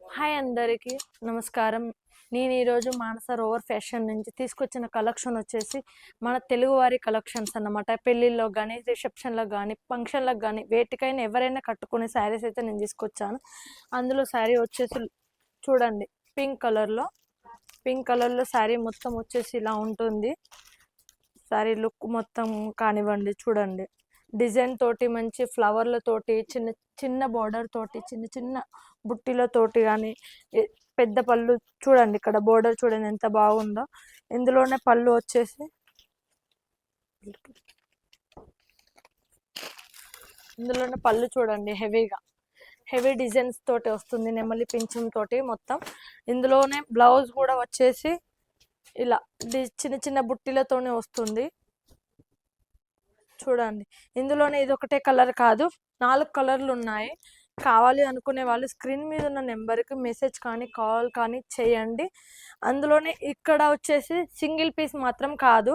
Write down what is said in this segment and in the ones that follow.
Hi అందరికీ నమస్కారం. నేను ఈరోజు మానస రోవర్ ఫ్యాషన్ నుంచి తీసుకొచ్చిన కలెక్షన్ వచ్చేసి మన తెలుగువారి కలెక్షన్స్ అన్నమాట. పెళ్ళిళ్ళలో కానీ, రిసెప్షన్లకు కానీ, ఫంక్షన్లకు కానీ, వేటికైనా ఎవరైనా కట్టుకునే శారీస్ అయితే నేను తీసుకొచ్చాను. అందులో శారీ వచ్చేసి చూడండి, పింక్ కలర్లో శారీ మొత్తం వచ్చేసి ఇలా ఉంటుంది. శారీ లుక్ మొత్తం కానివ్వండి, చూడండి డిజైన్ తోటి మంచి ఫ్లవర్లతోటి చిన్న చిన్న బార్డర్ తోటి చిన్న చిన్న బుట్టిలతోటి కానీ పెద్ద పళ్ళు చూడండి, ఇక్కడ బోర్డర్ చూడండి ఎంత బాగుందో. ఇందులోనే పళ్ళు వచ్చేసి చూడండి హెవీ డిజైన్స్ తోటి వస్తుంది, నెమలి పింఛం తోటి మొత్తం. ఇందులోనే బ్లౌజ్ కూడా వచ్చేసి ఇలా చిన్న చిన్న బుట్టిలతోనే వస్తుంది చూడండి. ఇందులోనే ఇది ఒకటే కలర్ కాదు, 4 కలర్లు ఉన్నాయి. కావాలి అనుకునే వాళ్ళు స్క్రీన్ మీద ఉన్న నెంబర్కి మెసేజ్ కానీ కాల్ కానీ చేయండి. అందులోనే ఇక్కడ వచ్చేసి సింగిల్ పీస్ మాత్రం కాదు,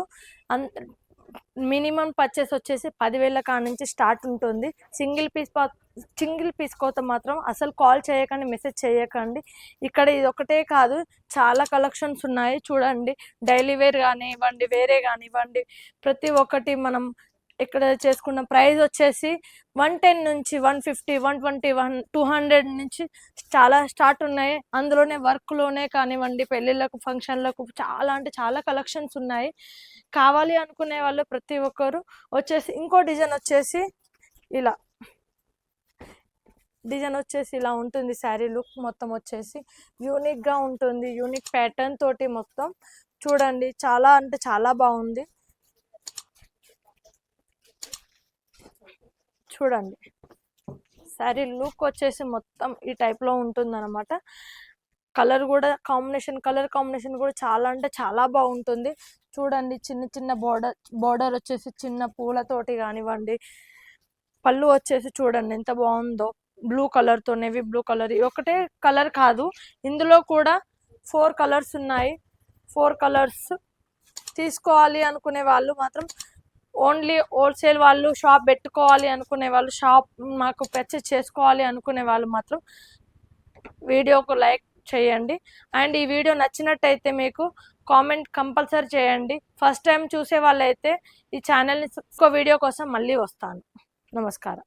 మినిమం పర్చేస్ వచ్చేసి 10,000 కాడ నుంచి స్టార్ట్ ఉంటుంది. సింగిల్ పీస్ కోసం మాత్రం అసలు కాల్ చేయకండి, మెసేజ్ చేయకండి. ఇక్కడ ఇది ఒకటే కాదు, చాలా కలెక్షన్స్ ఉన్నాయి చూడండి. డైలీ వేర్ కానివ్వండి, వేరే కానివ్వండి, ప్రతి ఒక్కటి మనం ఇక్కడ చేసుకున్న ప్రైస్ వచ్చేసి 110 నుంచి 150, 120, 200 నుంచి చాలా స్టార్ట్ ఉన్నాయి. అందులోనే వర్క్లోనే కానివ్వండి, పెళ్ళిళ్ళకు ఫంక్షన్లకు చాలా అంటే చాలా కలెక్షన్స్ ఉన్నాయి. కావాలి అనుకునే వాళ్ళు ప్రతి ఒక్కరు వచ్చేసి ఇంకో డిజైన్ వచ్చేసి ఇలా ఉంటుంది. శారీ లుక్ మొత్తం వచ్చేసి యూనిక్గా ఉంటుంది, యూనిక్ ప్యాటర్న్ తోటి మొత్తం చూడండి, చాలా అంటే చాలా బాగుంది. చూడండి శారీ లుక్ వచ్చేసి మొత్తం ఈ టైప్లో ఉంటుంది అనమాట. కలర్ కాంబినేషన్ కూడా చాలా అంటే చాలా బాగుంటుంది. చూడండి చిన్న చిన్న బోర్డర్ వచ్చేసి చిన్న పూలతోటి కానివ్వండి, పళ్ళు వచ్చేసి చూడండి ఎంత బాగుందో, బ్లూ కలర్తో నేవీ బ్లూ కలర్. ఒకటే కలర్ కాదు, ఇందులో కూడా 4 కలర్స్ ఉన్నాయి. 4 కలర్స్ తీసుకోవాలి అనుకునే వాళ్ళు మాత్రం ఓన్లీ హోల్సేల్ వాళ్ళు, షాప్ పెట్టుకోవాలి అనుకునే వాళ్ళు, షాప్ మాకు పర్చేస్ చేసుకోవాలి అనుకునే వాళ్ళు మాత్రం వీడియోకు లైక్ చేయండి. అండ్ ఈ వీడియో నచ్చినట్టయితే మీకు కామెంట్ కంపల్సరీ చేయండి. ఫస్ట్ టైం చూసే వాళ్ళైతే ఈ ఛానల్ని ఇంకో వీడియో కోసం మళ్ళీ వస్తాను. నమస్కారం.